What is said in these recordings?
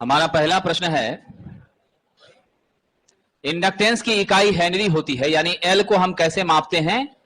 हमारा पहला प्रश्न है, इंडक्टेंस की इकाई हेनरी होती है, यानी एल को हम कैसे मापते हैं?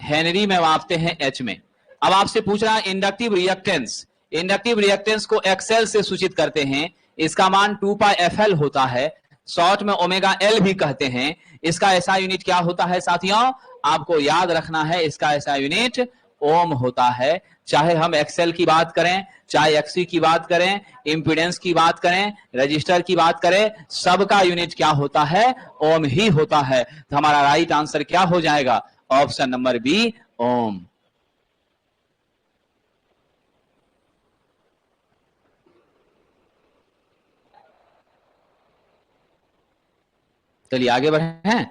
हेनरी में मापते हैं, एच में। अब आपसे पूछ रहा है इंडक्टिव रिएक्टेंस। इंडक्टिव रिएक्टेंस को एक्सएल से सूचित करते हैं, इसका मान 2 पाई एफएल होता है, शॉर्ट में ओमेगा एल भी कहते हैं। इसका ऐसा यूनिट क्या होता है साथियों? आपको याद रखना है, इसका ऐसा यूनिट ओम होता है। चाहे हम एक्सएल की बात करें, चाहे एक्सी की बात करें, इंपीडेंस की बात करें, रजिस्टर की बात करें, सबका यूनिट क्या होता है? ओम ही होता है। तो हमारा राइट आंसर क्या हो जाएगा? ऑप्शन नंबर बी, ओम। चलिए आगे बढ़े हैं।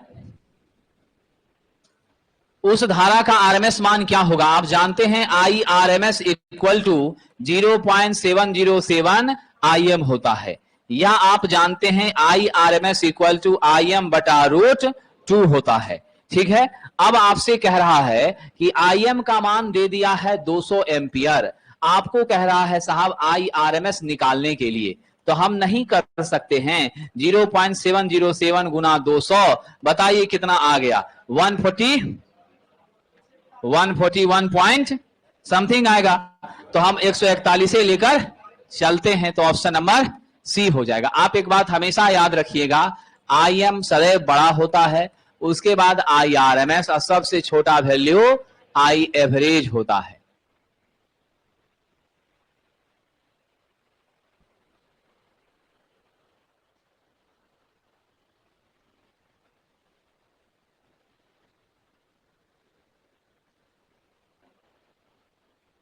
उस धारा का आरएमएस मान क्या होगा? आप जानते हैं I R M S equal to 0.707 IM होता है, या आप जानते हैं I R M S equal to IM बटा √2 होता है। ठीक है, अब आपसे कह रहा है कि IM का मान दे दिया है 200 एम्पियर, आपको कह रहा है साहब आई आर एम एस निकालने के लिए। तो हम नहीं कर सकते हैं। 0.707 गुना 200, बताइए कितना आ गया? 141 पॉइंट समथिंग आएगा। तो हम 141 से लेकर चलते हैं, तो ऑप्शन नंबर सी हो जाएगा। आप एक बात हमेशा याद रखिएगा, IM सदैव बड़ा होता है, उसके बाद IRMS और सबसे छोटा वैल्यू आई एवरेज होता है।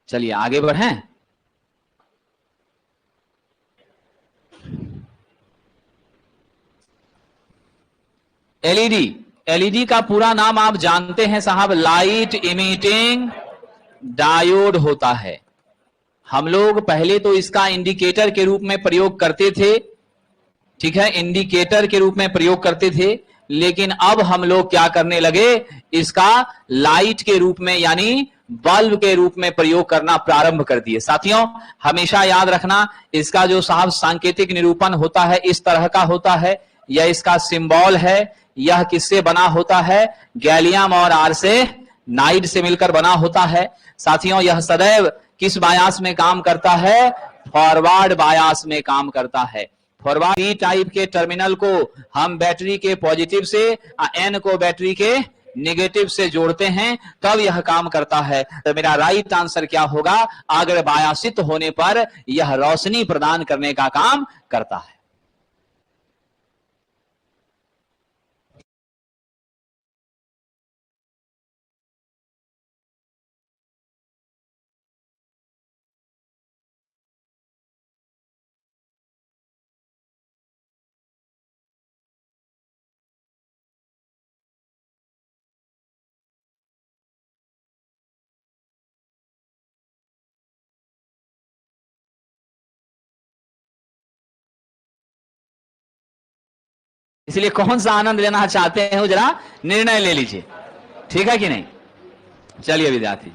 चलिए आगे बढ़ें। एलईडी, एलईडी का पूरा नाम आप जानते हैं साहब, लाइट इमिटिंग डायोड होता है। हम लोग पहले तो इसका इंडिकेटर के रूप में प्रयोग करते थे, ठीक है, इंडिकेटर के रूप में प्रयोग करते थे, लेकिन अब हम लोग क्या करने लगे? इसका लाइट के रूप में यानी बल्ब के रूप में प्रयोग करना प्रारंभ कर दिए। साथियों हमेशा याद रखना, इसका जो साहब सांकेतिक निरूपण होता है इस तरह का होता है, यह इसका सिंबल है। यह किससे बना होता है? गैलियम और आर्सेनाइड से मिलकर बना होता है। साथियों यह सदैव किस बायास में काम करता है? फॉरवर्ड बायास में काम करता है। फॉरवर्ड पी टाइप के टर्मिनल को हम बैटरी के पॉजिटिव से एन को बैटरी के नेगेटिव से जोड़ते हैं, तब यह काम करता है। तो मेरा राइट आंसर क्या होगा? अगर बायासित होने पर यह रोशनी प्रदान करने का काम करता है। इसलिए कौन सा आनंद लेना चाहते हैं जरा निर्णय ले लीजिए, ठीक है कि नहीं? चलिए विद्यार्थी,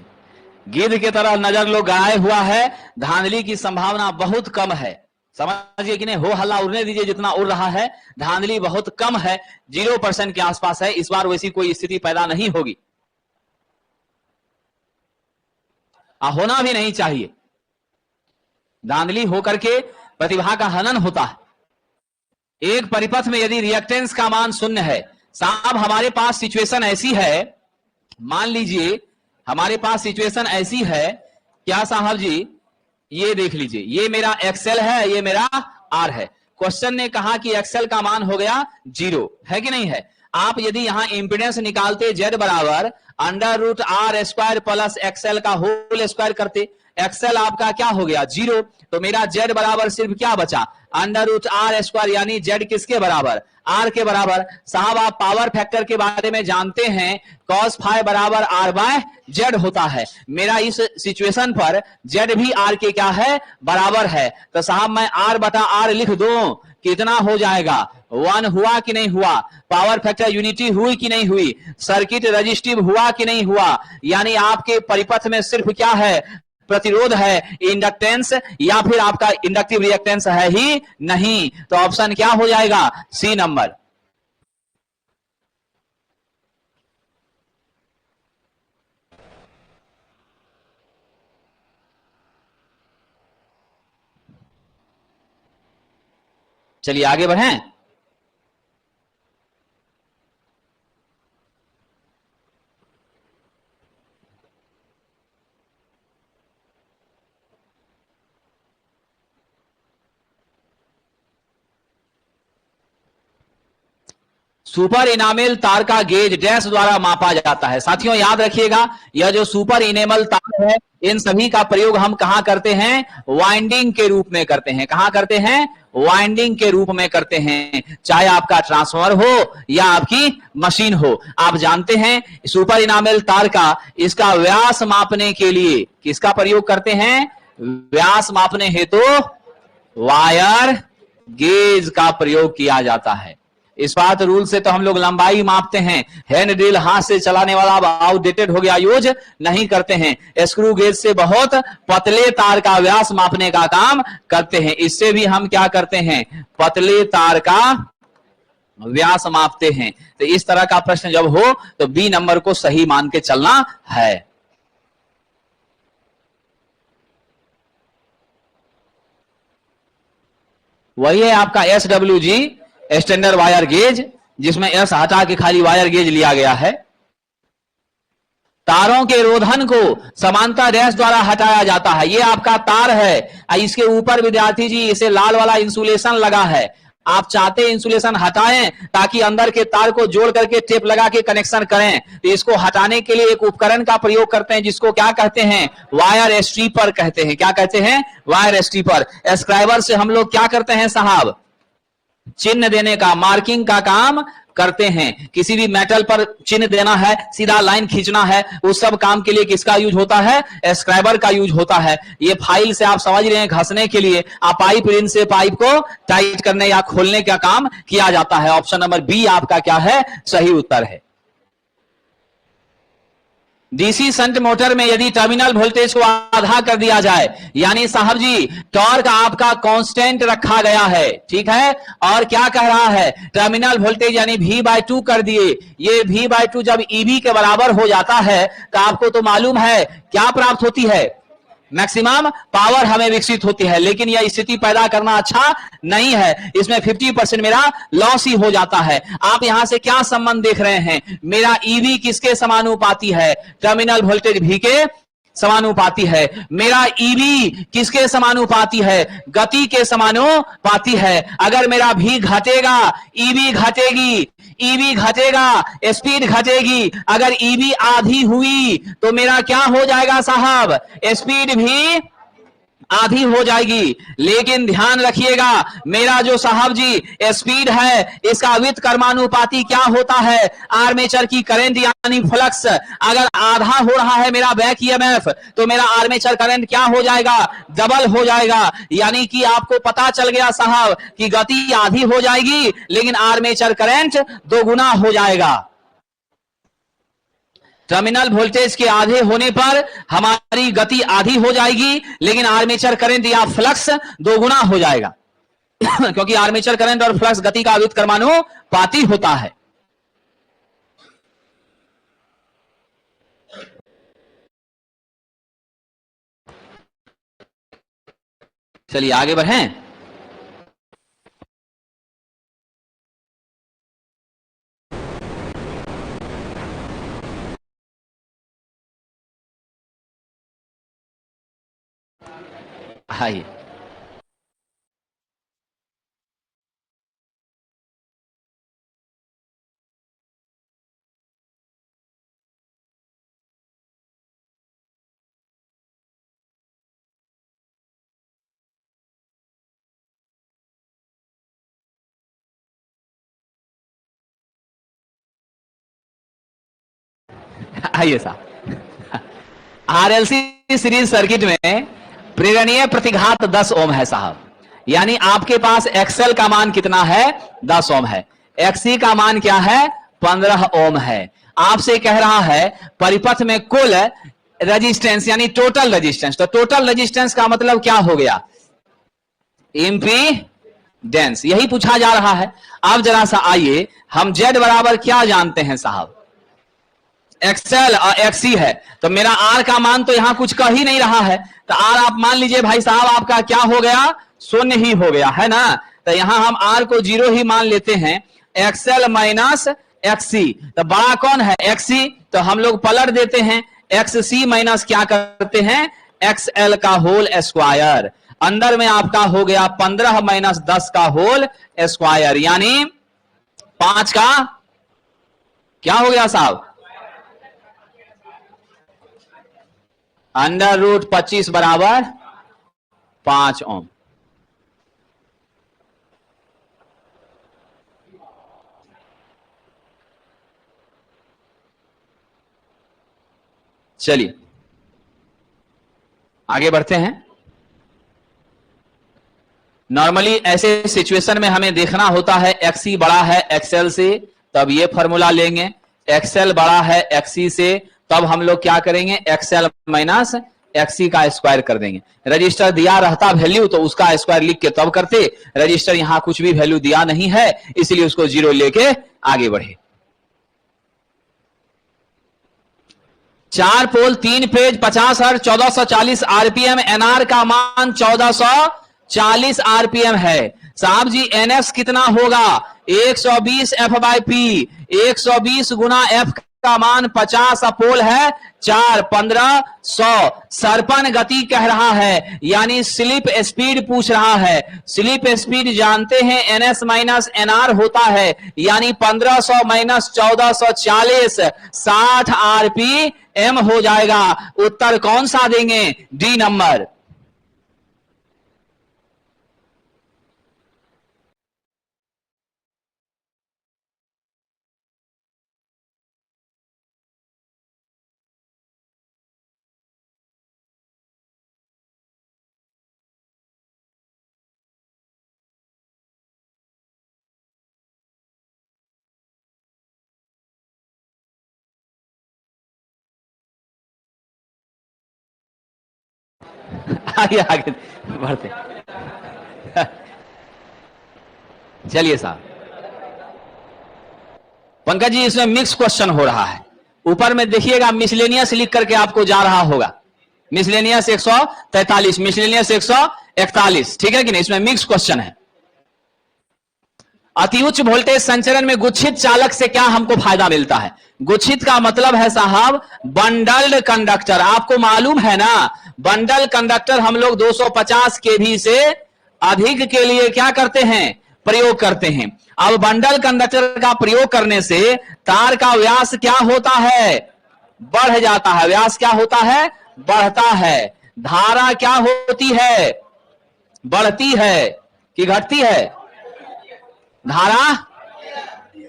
गिद्ध की तरह नजर लो गाये हुआ है, धांधली की संभावना बहुत कम है। समझिए कि नहीं? हो हल्ला उड़ने दीजिए, जितना उड़ रहा है धांधली बहुत कम है, 0% के आसपास है। इस बार वैसी कोई स्थिति पैदा नहीं होगी, होना भी नहीं चाहिए। धांधली होकर के प्रतिभा का हनन होता है। एक परिपथ में यदि रिएक्टेंस का मान 0 है, साहब हमारे पास सिचुएशन ऐसी है, मान लीजिए हमारे पास सिचुएशन ऐसी है, क्या साहब जी? ये देख लीजिए, ये मेरा एक्सएल है, ये मेरा आर है। क्वेश्चन ने कहा कि एक्सएल का मान हो गया 0, है कि नहीं है? आप यदि यहां इंपीडेंस निकालते Z बराबर √R² प्लस एक्सएल का होल स्क्वायर करते, एक्सएल आपका क्या हो गया? 0। तो मेरा Z बराबर सिर्फ क्या बचा? √R², यानी Z किसके बराबर? R के बराबर। साहब आप पावर फैक्टर के बारे में जानते हैं, cos फाई बराबर R/Z होता है। मेरा इस सिचुएशन पर Z भी R के क्या है? बराबर है। तो साहब मैं R/R लिख दूं, कितना हो जाएगा? 1 हुआ कि नहीं हुआ? पावर फैक्टर यूनिटी हुई कि नहीं हुई? सर्किट रजिस्टिव हुआ कि नहीं हुआ? यानी आपके परिपथ में सिर्फ क्या है? प्रतिरोध है, इंडक्टेंस या फिर आपका इंडक्टिव रिएक्टेंस है ही नहीं। तो ऑप्शन क्या हो जाएगा? C number. चलिए आगे बढ़ें। सुपर इनामेल तार का गेज डैश द्वारा मापा जाता है। साथियों याद रखिएगा, यह जो सुपर इनेमल तार है, इन सभी का प्रयोग हम कहां करते हैं? वाइंडिंग के रूप में करते हैं। कहां करते हैं? वाइंडिंग के रूप में करते हैं, चाहे आपका ट्रांसफार्मर हो या आपकी मशीन हो। आप जानते हैं सुपर इनामेल तार का इसका व्यास मापने के लिए किसका प्रयोग करते हैं? व्यास मापने हेतु वायर गेज का प्रयोग किया जाता है। इस्पात रूल से तो हम लोग लंबाई मापते हैं, हैंड ड्रिल हाथ से चलाने वाला अब आउटडेटेड हो गया, यूज नहीं करते हैं। स्क्रू गेज से बहुत पतले तार का व्यास मापने का काम करते हैं। इससे भी हम क्या करते हैं? पतले तार का व्यास मापते हैं। तो इस तरह का प्रश्न जब हो तो बी नंबर को सही मान के चलना है। वही है आपका SWG स्टैंडर्ड वायर गेज, जिसमें एस हटा के खाली वायर गेज लिया गया है। तारों के रोधन को समांतर डैश द्वारा हटाया जाता है। ये आपका तार है, इसके ऊपर विद्यार्थी जी इसे लाल वाला इंसुलेशन लगा है। आप चाहते इंसुलेशन हटाएं ताकि अंदर के तार को जोड़ करके टेप लगा के कनेक्शन करें, तो इसको हटाने के लिए एक उपकरण का प्रयोग करते हैं जिसको क्या कहते हैं? वायर स्ट्रीपर कहते हैं। क्या कहते हैं? Wire stripper. स्क्राइबर से हम लोग क्या करते हैं साहब? चिन्ह देने का, मार्किंग का काम करते हैं। किसी भी मेटल पर चिन्ह देना है, सीधा लाइन खींचना है, उस सब काम के लिए किसका यूज होता है? स्क्राइबर का यूज होता है। ये फाइल से आप समझ रहे हैं, घसने के लिए आप पाइप रिंच से पाइप को टाइट करने या खोलने का काम किया जाता है। ऑप्शन नंबर बी आपका क्या है? सही उत्तर है। डीसी शंट मोटर में यदि टर्मिनल वोल्टेज को आधा कर दिया जाए, यानी साहब जी टॉर्क आपका कांस्टेंट रखा गया है, ठीक है, और क्या कह रहा है? टर्मिनल वोल्टेज यानी V/2 कर दिए। ये V/2 जब EB के बराबर हो जाता है तो आपको तो मालूम है क्या प्राप्त होती है? मैक्सिमम पावर हमें विकसित होती है। लेकिन यह स्थिति पैदा करना अच्छा नहीं है, इसमें 50% मेरा लॉस ही हो जाता है। आप यहां से क्या संबंध देख रहे हैं? मेरा EV किसके समानुपाती है? टर्मिनल वोल्टेज V के समानुपाती है। मेरा EV किसके समानुपाती है? गति के समानुपाती है। अगर मेरा V घटेगा, EV घटेगी, EV घटेगा, स्पीड घटेगी। अगर EV आधी हुई तो मेरा क्या हो जाएगा साहब? स्पीड भी आधी हो जाएगी। लेकिन ध्यान रखिएगा, मेरा जो साहब जी स्पीड है इसका व्युत्क्रमानुपाती क्या होता है? आर्मेचर की करंट यानी फ्लक्स। अगर आधा हो रहा है मेरा बैक EMF तो मेरा आर्मेचर करंट क्या हो जाएगा? डबल हो जाएगा। यानी कि आपको पता चल गया साहब कि गति आधी हो जाएगी लेकिन आर्मेचर करंट दोगुना हो जाएगा। टर्मिनल वोल्टेज के आधे होने पर हमारी गति आधी हो जाएगी लेकिन आर्मेचर करंट या फ्लक्स दोगुना हो जाएगा क्योंकि आर्मेचर करंट और फ्लक्स गति का व्युत्क्रमानुपाती होता है। चलिए आगे बढ़ें। आइए आइए साहब, RLC सीरीज सर्किट में प्रेरणीय प्रतिघात 10 ओम है साहब। यानी आपके पास XL का मान कितना है? 10 ओम है। XC का मान क्या है? 15 ओम है। आपसे कह रहा है परिपथ में कुल रेजिस्टेंस यानी टोटल रेजिस्टेंस। तो टोटल रेजिस्टेंस का मतलब क्या हो गया? इम्पीडेंस। यही पूछा जा रहा है। अब जरा सा आइए, हम जेड बराबर क्या जानते हैं साहब? एक्सएल और एक्सी है। तो मेरा आर का मान तो यहां कुछ कह ही नहीं रहा है, तो आर आप मान लीजिए भाई साहब आपका क्या हो गया? शून्य ही हो गया है ना। तो यहां हम आर को 0 ही मान लेते हैं। एक्सएल माइनस एक्सी, तो बड़ा कौन है? एक्सी। तो हम लोग पलट देते हैं, एक्ससी माइनस क्या करते हैं? एक्सएल का होल स्क्वायर। अंदर में आपका हो गया 15 माइनस 10 का होल स्क्वायर, यानी 5 का क्या हो गया साहब? अंडर रूट 25 बराबर 5 ओम। चलिए आगे बढ़ते हैं। नॉर्मली ऐसे सिचुएशन में हमें देखना होता है एक्सी बड़ा है एक्सएल से, तब ये फॉर्मूला लेंगे। एक्सएल बड़ा है एक्सी से, तब हम लोग क्या करेंगे? एक्सएल माइनस एक्सी का स्क्वायर कर देंगे। रजिस्टर दिया रहता वैल्यू तो उसका स्क्वायर लिख के तब करते। रजिस्टर यहां कुछ भी वैल्यू दिया नहीं है, इसलिए उसको 0 लेके आगे बढ़े। 4 पोल 3 पेज 50 हर्ट्ज 1440 आरपीएम। एनआर का मान 1440 आरपीएम है। साहब जी एनएस कितना होगा? 120 F by P. 120 Guna F का मान 50 अपोल है 4 1500। सरपन गति कह रहा है, यानी स्लिप स्पीड पूछ रहा है। स्लिप स्पीड जानते हैं एनएस माइनस एनआर होता है, यानी 1500 माइनस 1440 60 आरपीएम हो जाएगा। उत्तर कौन सा देंगे? D number. आगे आगे बढ़ते। चलिए साहब, पंकज जी इसमें मिक्स क्वेश्चन हो रहा है। ऊपर में देखिएगा मिसलेनियस लिख करके आपको जा रहा होगा। मिसलेनियस 143, मिसलेनियस 141, ठीक है कि नहीं? इसमें मिक्स क्वेश्चन है। अति उच्च वोल्टेज संचरण में गुच्छित चालक से क्या हमको फायदा मिलता है? गुच्छित का मतलब है साहब बंडल्ड कंडक्टर। आपको मालूम है ना, बंडल कंडक्टर हम लोग 250 केवी से अधिक के लिए क्या करते हैं? प्रयोग करते हैं। अब बंडल कंडक्टर का प्रयोग करने से तार का व्यास क्या होता है? बढ़ जाता है। व्यास क्या होता है? बढ़ता है। धारा क्या होती है? बढ़ती है कि घटती है? धारा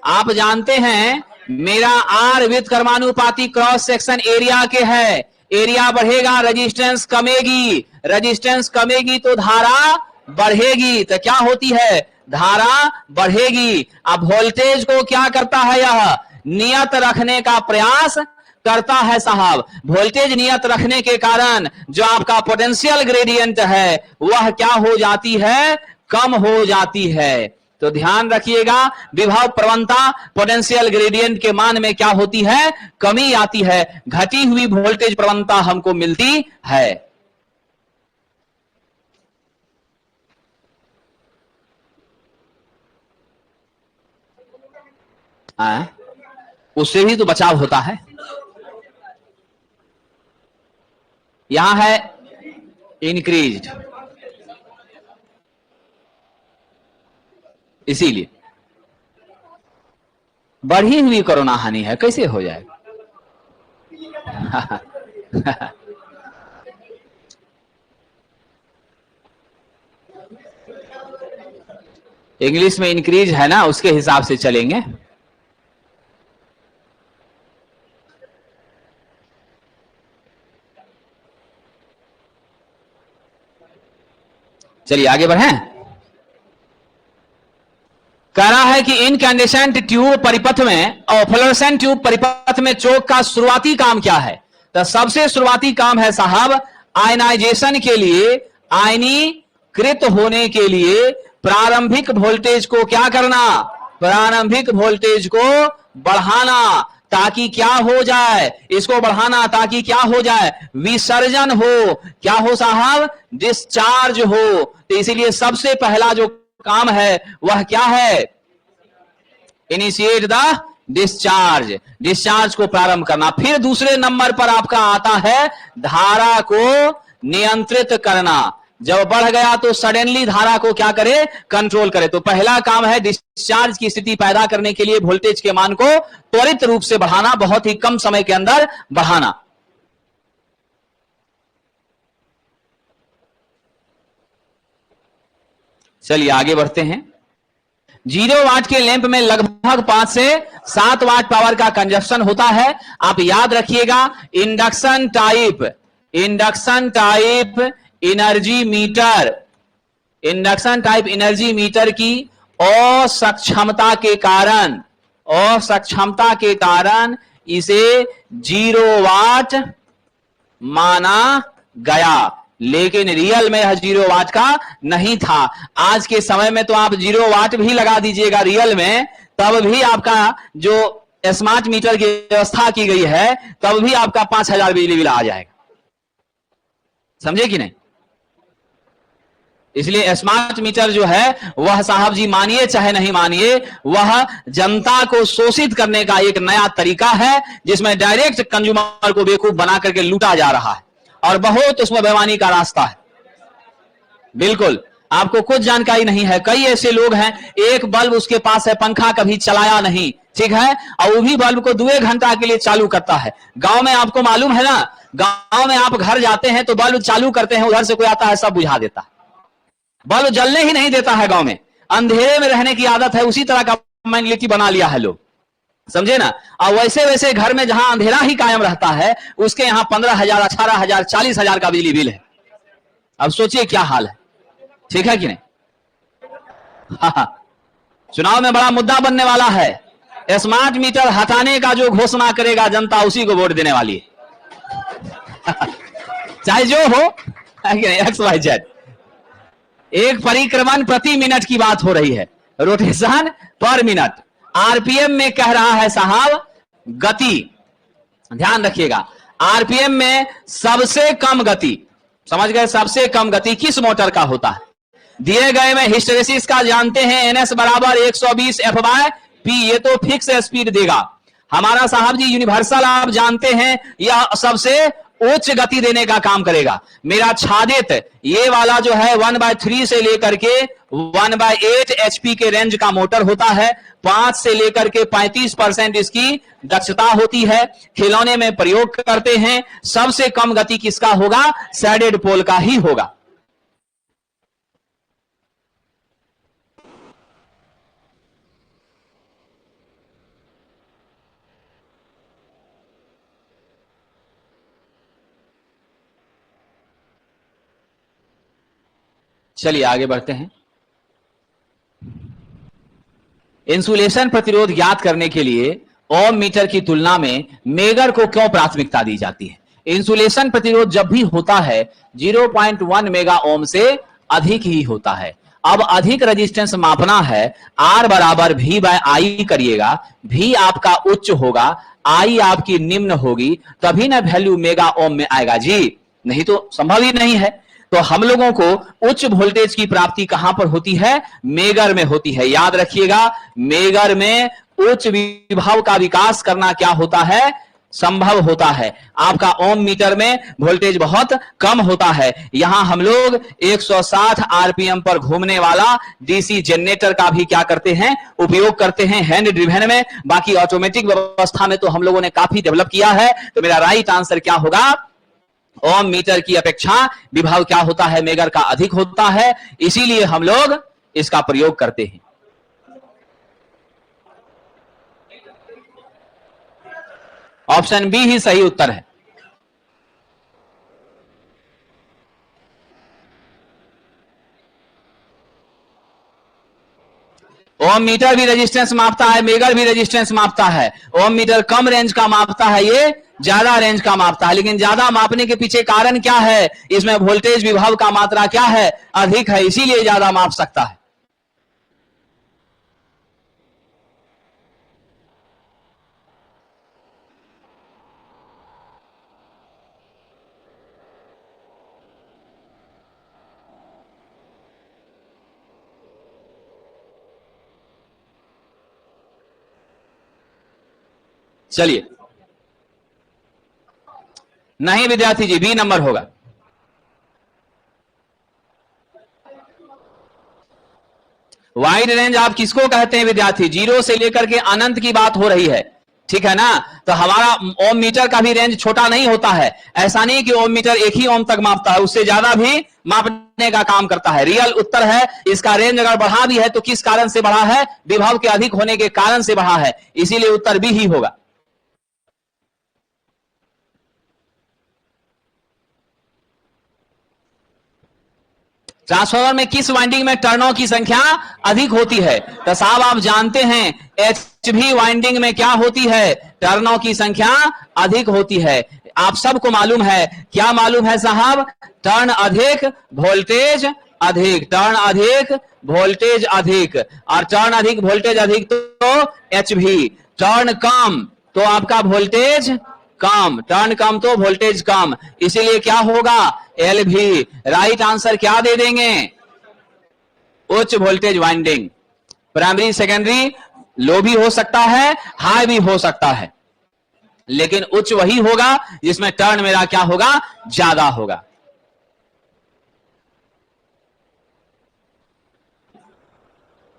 आप जानते हैं मेरा आर व्युत्क्रमानुपाती क्रॉस सेक्शन एरिया के है। एरिया बढ़ेगा रेजिस्टेंस कमेगी, रेजिस्टेंस कमेगी तो धारा बढ़ेगी। तो क्या होती है? धारा बढ़ेगी। अब वोल्टेज को क्या करता है? यह नियत रखने का प्रयास करता है साहब। वोल्टेज नियत रखने के कारण जो आपका पोटेंशियल ग्रेडियंट है वह क्या हो जाती है? कम हो जाती है। तो ध्यान रखिएगा, विभव प्रवणता पोटेंशियल ग्रेडियंट के मान में क्या होती है? कमी आती है। घटी हुई वोल्टेज प्रवणता हमको मिलती है। उससे भी तो बचाव होता है। यहां है इंक्रीज्ड, इसीलिए बढ़ी हुई कोरोना हानि है, कैसे हो जाएगा? इंग्लिश में इंक्रीज है ना, उसके हिसाब से चलेंगे। चलिए आगे बढ़ें। कह रहा है कि इनकैंडेसेंट ट्यूब परिपथ में और फ्लोरेसेंट ट्यूब परिपथ में चोक का शुरुआती काम क्या है? तो सबसे शुरुआती काम है साहब आयनाइजेशन के लिए, आयनीकृत होने के लिए प्रारंभिक वोल्टेज को क्या करना, प्रारंभिक वोल्टेज को बढ़ाना, ताकि क्या हो जाए, इसको बढ़ाना ताकि क्या हो जाए, विसर्जन हो, क्या हो साहब, डिस्चार्ज हो। तो इसीलिए सबसे पहला जो काम है वह क्या है, इनिशिएट द डिस्चार्ज, डिस्चार्ज को प्रारंभ करना। फिर दूसरे नंबर पर आपका आता है धारा को नियंत्रित करना, जब बढ़ गया तो सडनली धारा को क्या करे, कंट्रोल करे। तो पहला काम है डिस्चार्ज की स्थिति पैदा करने के लिए वोल्टेज के मान को त्वरित रूप से बढ़ाना, बहुत ही कम समय के अंदर बढ़ाना। चलिए आगे बढ़ते हैं। 0 वाट के लैंप में लगभग 5 से 7 वाट पावर का कंजप्शन होता है। आप याद रखिएगा induction type energy meter, induction type energy meter की असक्षमता के कारण इसे 0 वाट माना गया, लेकिन रियल में यह 0 वाट का नहीं था। आज के समय में तो आप 0 वाट भी लगा दीजिएगा रियल में, तब भी आपका जो स्मार्ट मीटर की व्यवस्था की गई है, तब भी आपका 5,000 बिजली बिल आ जाएगा। समझे कि नहीं? इसलिए स्मार्ट मीटर जो है वह साहब जी मानिए चाहे नहीं मानिए, वह जनता को शोषित करने का एक नया तरीका है, जिसमें डायरेक्ट कंज्यूमर को बेवकूफ बना करके लूटा जा रहा है, और बहुत उसमें बेईमानी का रास्ता है। बिल्कुल आपको कुछ जानकारी नहीं है। कई ऐसे लोग हैं, एक बल्ब उसके पास है, पंखा कभी चलाया नहीं, ठीक है, और वो भी बल्ब को 2 घंटा के लिए चालू करता है। गांव में आपको मालूम है ना, गांव में आप घर जाते हैं तो बल्ब चालू करते हैं, उधर से कोई आता है सब बुझा देता है, बल्ब जलने ही नहीं देता है। गांव में अंधेरे में रहने की आदत है, उसी तरह का मेंटालिटी बना लिया है लोग, समझे ना। और वैसे वैसे घर में जहां अंधेरा ही कायम रहता है, उसके यहां 15,000, 18,000, 40,000 का बिजली बिल है। अब सोचिए क्या हाल है, ठीक है कि नहीं? चुनाव में बड़ा मुद्दा बनने वाला है। स्मार्ट मीटर हटाने का जो घोषणा करेगा जनता, उसी को वोट देने वाली है। चाहे जो हो, एक्स वाई जेड। एक परिक्रमण प्रति मिनट की बात हो रही है, रोटेशन पर मिनट। आरपीएम में कह रहा है साहब गति, ध्यान रखिएगा, आरपीएम में सबसे कम गति, समझ गए, सबसे कम गति किस मोटर का होता है? दिए गए में हिस्टेरेसिस का जानते हैं, एनएस बराबर 120 एफ बाय पी, ये तो फिक्स स्पीड देगा। हमारा साहब जी यूनिवर्सल आप जानते हैं, यह सबसे उच्च गति देने का काम करेगा। मेरा छादित ये वाला जो है 1/3 से लेकर के 1/8 एचपी के रेंज का मोटर होता है। 5 से लेकर के 35% इसकी दक्षता होती है। खिलौने में प्रयोग करते हैं। सबसे कम गति किसका होगा? सैडेड पोल का ही होगा। चलिए आगे बढ़ते हैं। इंसुलेशन प्रतिरोध ज्ञात करने के लिए ओम मीटर की तुलना में मेगर को क्यों प्राथमिकता दी जाती है? इंसुलेशन प्रतिरोध जब भी होता है 0.1 मेगा ओम से अधिक ही होता है। अब अधिक रेजिस्टेंस मापना है, आर बराबर भी बाय आई करिएगा, भी आपका उच्च होगा, आई आपकी निम्न होगी, तभी ना वैल्यू मेगा ओम में आएगा जी, नहीं तो संभव ही नहीं है। तो हम लोगों को उच्च वोल्टेज की प्राप्ति कहां पर होती है? मेगर में होती है। याद रखिएगा, मेगर में उच्च विभव का विकास करना क्या होता है? संभव होता है। आपका ओम मीटर में वोल्टेज बहुत कम होता है। यहां हम लोग 160 आरपीएम पर घूमने वाला डीसी जनरेटर का भी क्या करते हैं? उपयोग करते हैं हैंड ड्रिवेन में। बाकी ऑटोमेटिक व्यवस्था में तो हम लोगों ने काफी डेवलप किया है। तो मेरा राइट आंसर क्या होगा? ओम मीटर की अपेक्षा विभव क्या होता है? मेगर का अधिक होता है, इसीलिए हम लोग इसका प्रयोग करते हैं। ऑप्शन बी ही सही उत्तर है। ओम मीटर भी रेजिस्टेंस मापता है, मेगर भी रेजिस्टेंस मापता है। ओम मीटर कम रेंज का मापता है, ये ज्यादा रेंज का मापता है। लेकिन ज्यादा मापने के पीछे कारण क्या है? इसमें वोल्टेज विभव का मात्रा क्या है? अधिक है, इसीलिए ज्यादा माप सकता है। चलिए, नहीं विद्यार्थी जी, बी नंबर होगा। वाइड रेंज आप किसको कहते हैं विद्यार्थी? जीरो से लेकर के अनंत की बात हो रही है, ठीक है ना? तो हमारा ओम मीटर का भी रेंज छोटा नहीं होता है। ऐसा नहीं कि ओम मीटर एक ही ओम तक मापता है, उससे ज्यादा भी मापने का काम करता है। रियल उत्तर है इसका रेंज अगर बढ़ा भी है तो किस कारण से बढ़ा है? विभव के अधिक होने के कारण से बढ़ा है, इसीलिए उत्तर बी ही होगा। ट्रांसफार्मर में किस वाइंडिंग में टर्नों की संख्या अधिक होती है? तो साहब आप जानते हैं एचवी वाइंडिंग में क्या होती है? टर्नों की संख्या अधिक होती है। आप सबको मालूम है, क्या मालूम है साहब? टर्न अधिक वोल्टेज अधिक, टर्न अधिक वोल्टेज अधिक, और टर्न अधिक वोल्टेज अधिक तो एचवी। टर्न कम तो आपका वोल्टेज कम, टर्न कम तो वोल्टेज कम, इसीलिए क्या होगा? एल भी। राइट आंसर क्या दे देंगे? उच्च वोल्टेज वाइंडिंग। प्राइमरी सेकेंडरी लो भी हो सकता है, हाई भी हो सकता है, लेकिन उच्च वही होगा जिसमें टर्न मेरा क्या होगा? ज्यादा होगा।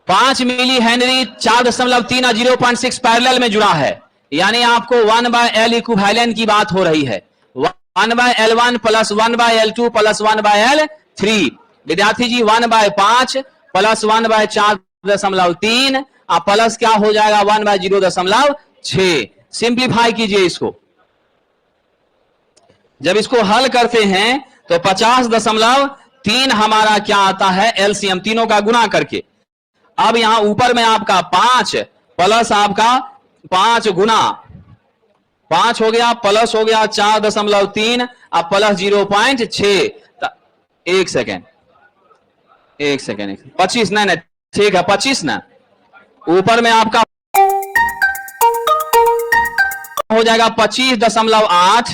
पांच मिली हेनरी 4.3 और 0.6 पैरेलल में जुड़ा है, यानी आपको 1/L इक्विवेलेंट की बात हो रही है। 1/L1 plus 1/L2 plus 1/L3। विद्यार्थी जी 1/5 प्लस 1/4.3 और प्लस क्या हो जाएगा? 1/0.6। सिंप्लीफाई कीजिए इसको। जब इसको हल करते हैं तो 50.3 हमारा क्या आता है? एलसीएम, तीनों का गुणा करके। अब यहां ऊपर में आपका 5 प्लस आपका 5 गुना 5 हो गया, प्लस हो गया 4.3 अब प्लस 0.6। एक सेकेंड 25 ना, ठीक है 25 ना। ऊपर में आपका हो जाएगा 25.8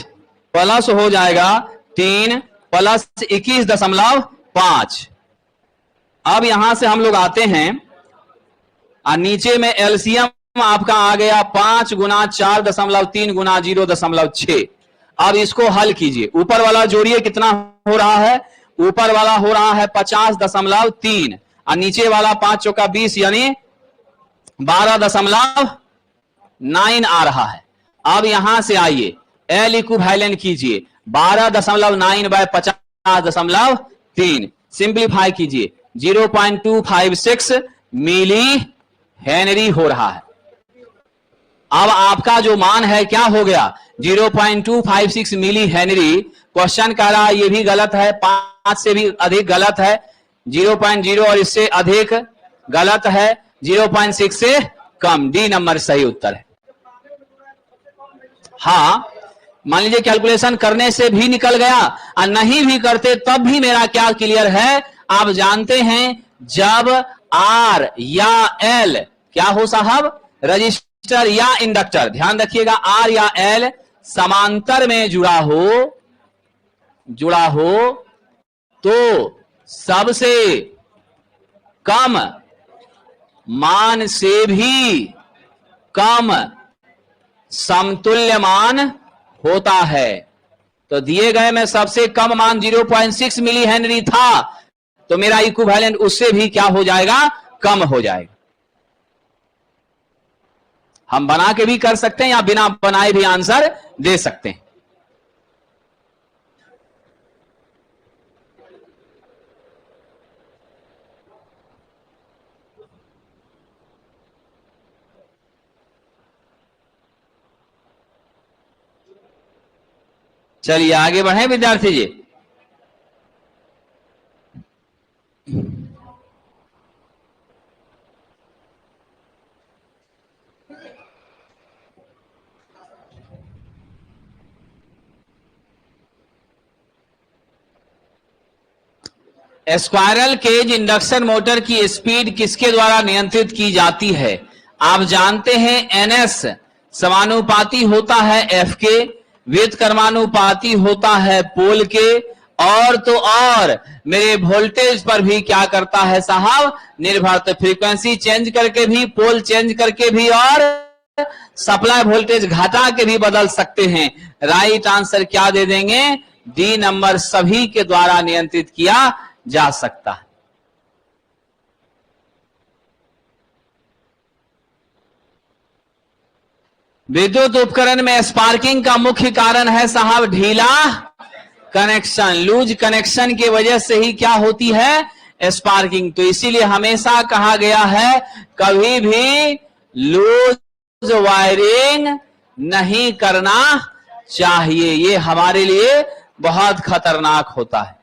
प्लस हो जाएगा 3 प्लस 21.5। अब यहां से हम लोग आते हैं और नीचे में एलसीएम आपका आ गया 5 गुना 4.3 गुना 0.6। अब इसको हल कीजिए, ऊपर वाला जोड़िए, कितना हो रहा है? ऊपर वाला हो रहा है 50.3 और नीचे वाला 5 चौका 20 यानी 12.9 आ रहा है। अब यहां से आइए एल इक्विवेलेंट कीजिए, 12.9 बाय 50.3 सिंप्लीफाई कीजिए, 0.256 मिली हेनरी हो रहा है। अब आपका जो मान है क्या हो गया? 0.256 मिली हेनरी। क्वेश्चन कह रहा है ये भी गलत है, 5 से भी अधिक गलत है, 0.0 और इससे अधिक गलत है, 0.6 से कम। डी नंबर सही उत्तर है। हाँ, मान लीजिए कैलकुलेशन करने से भी निकल गया और नहीं भी करते तब भी मेरा क्या क्लियर है? आप जानते हैं जब आर या एल क्या हो साहब? रजिस्टर या इंडक्टर, ध्यान रखिएगा, आर या एल समांतर में जुड़ा हो तो सबसे कम मान से भी कम समतुल्य मान होता है। तो दिए गए में सबसे कम मान 0.6 मिली हेनरी था, तो मेरा इक्विवेलेंट उससे भी क्या हो जाएगा? कम हो जाएगा। हम बना के भी कर सकते हैं या बिना बनाए भी आंसर दे सकते हैं। चलिए आगे बढ़े विद्यार्थी जी। स्क्वायरल केज इंडक्शन मोटर की स्पीड किसके द्वारा नियंत्रित की जाती है? आप जानते हैं NS समानुपाती होता है F के, व्युत्क्रमानुपाती होता है पोल के, और तो और मेरे वोल्टेज पर भी क्या करता है साहब? निर्भर। तो फ्रीक्वेंसी चेंज करके भी, पोल चेंज करके भी, और सप्लाई वोल्टेज घटा के भी बदल सकते हैं। राइट आंसर क्या दे देंगे? डी नंबर, सभी के द्वारा नियंत्रित किया जा सकता है। विद्युत उपकरण में स्पार्किंग का मुख्य कारण है साहब ढीला कनेक्शन। लूज कनेक्शन की वजह से ही क्या होती है? स्पार्किंग। तो इसीलिए हमेशा कहा गया है कभी भी लूज वायरिंग नहीं करना चाहिए, ये हमारे लिए बहुत खतरनाक होता है।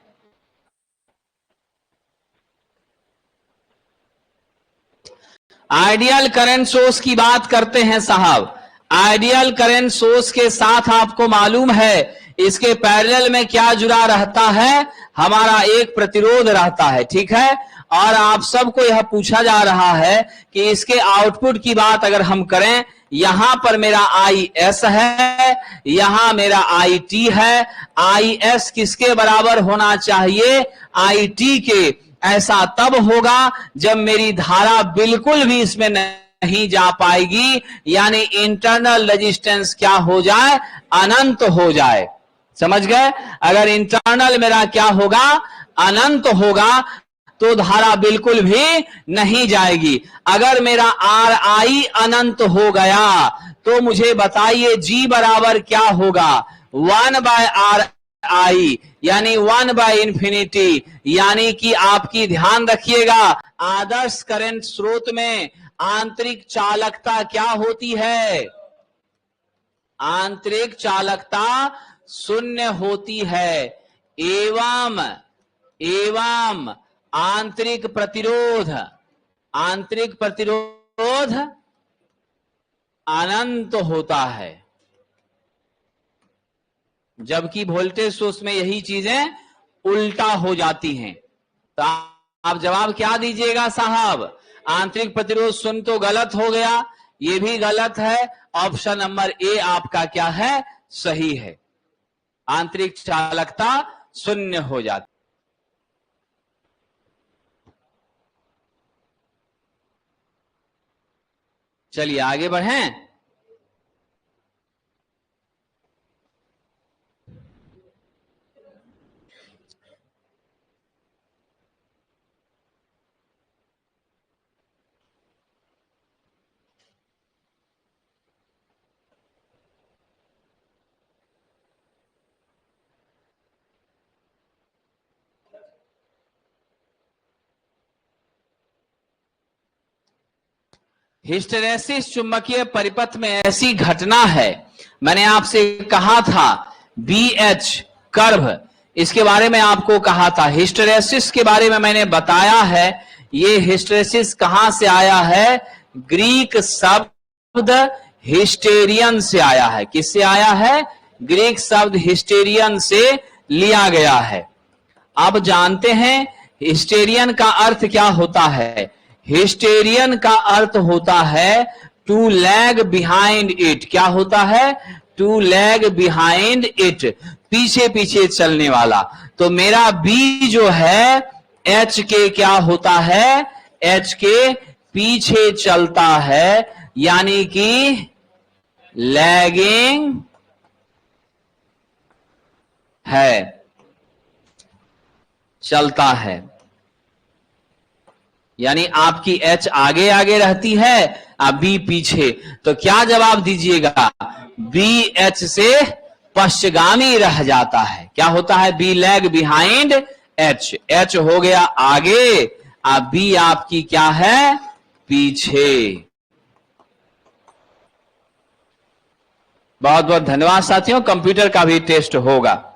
आइडियल करंट सोर्स की बात करते हैं साहब। आइडियल करंट सोर्स के साथ आपको मालूम है इसके पैरेलल में क्या जुड़ा रहता है? हमारा एक प्रतिरोध रहता है, ठीक है। और आप सबको यह पूछा जा रहा है कि इसके आउटपुट की बात अगर हम करें, यहां पर मेरा IS है, यहां मेरा IT है। IS किसके बराबर होना चाहिए? IT के। ऐसा तब होगा जब मेरी धारा बिल्कुल भी इसमें नहीं जा पाएगी, यानी इंटरनल रेजिस्टेंस क्या हो जाए? अनंत हो जाए। समझ गए? अगर इंटरनल मेरा क्या होगा? अनंत होगा, तो धारा बिल्कुल भी नहीं जाएगी। अगर मेरा RI अनंत हो गया तो मुझे बताइए G बराबर क्या होगा? 1/RI, यानी 1/इंफिनिटी। यानी कि आपकी ध्यान रखिएगा, आदर्श करंट स्रोत में आंतरिक चालकता क्या होती है? आंतरिक चालकता शून्य होती है, एवं आंतरिक प्रतिरोध अनंत होता है। जबकि वोल्टेज सोर्स में यही चीजें उल्टा हो जाती हैं। तो आप जवाब क्या दीजिएगा साहब? आंतरिक प्रतिरोध शून्य तो गलत हो गया, ये भी गलत है। ऑप्शन नंबर ए आपका क्या है? सही है। आंतरिक चालकता शून्य हो जाती। चलिए आगे बढ़ें। हिस्टेरेसिस चुंबकीय परिपथ में ऐसी घटना है, मैंने आपसे कहा था BH कर्व, इसके बारे में आपको कहा था। हिस्टेरेसिस के बारे में मैंने बताया है। ये हिस्टेरेसिस कहां से आया है? ग्रीक शब्द हिस्टेरियन से आया है। किससे आया है? ग्रीक शब्द हिस्टेरियन से लिया गया है। अब जानते हैं हिस्टेरियन का अर्थ क्या होता है? हिस्टेरियन का अर्थ होता है टू लैग बिहाइंड इट। क्या होता है? टू लैग बिहाइंड इट, पीछे पीछे चलने वाला। तो मेरा बी जो है H के क्या होता है? H के पीछे चलता है, यानी कि लैगिंग है, चलता है। यानी आपकी H आगे आगे रहती है, अब B पीछे। तो क्या जवाब दीजिएगा? B H से पश्चगामी रह जाता है। क्या होता है? B lag behind H। H हो गया आगे, अब B आपकी क्या है? पीछे। बहुत बहुत धन्यवाद साथियों। कंप्यूटर का भी टेस्ट होगा।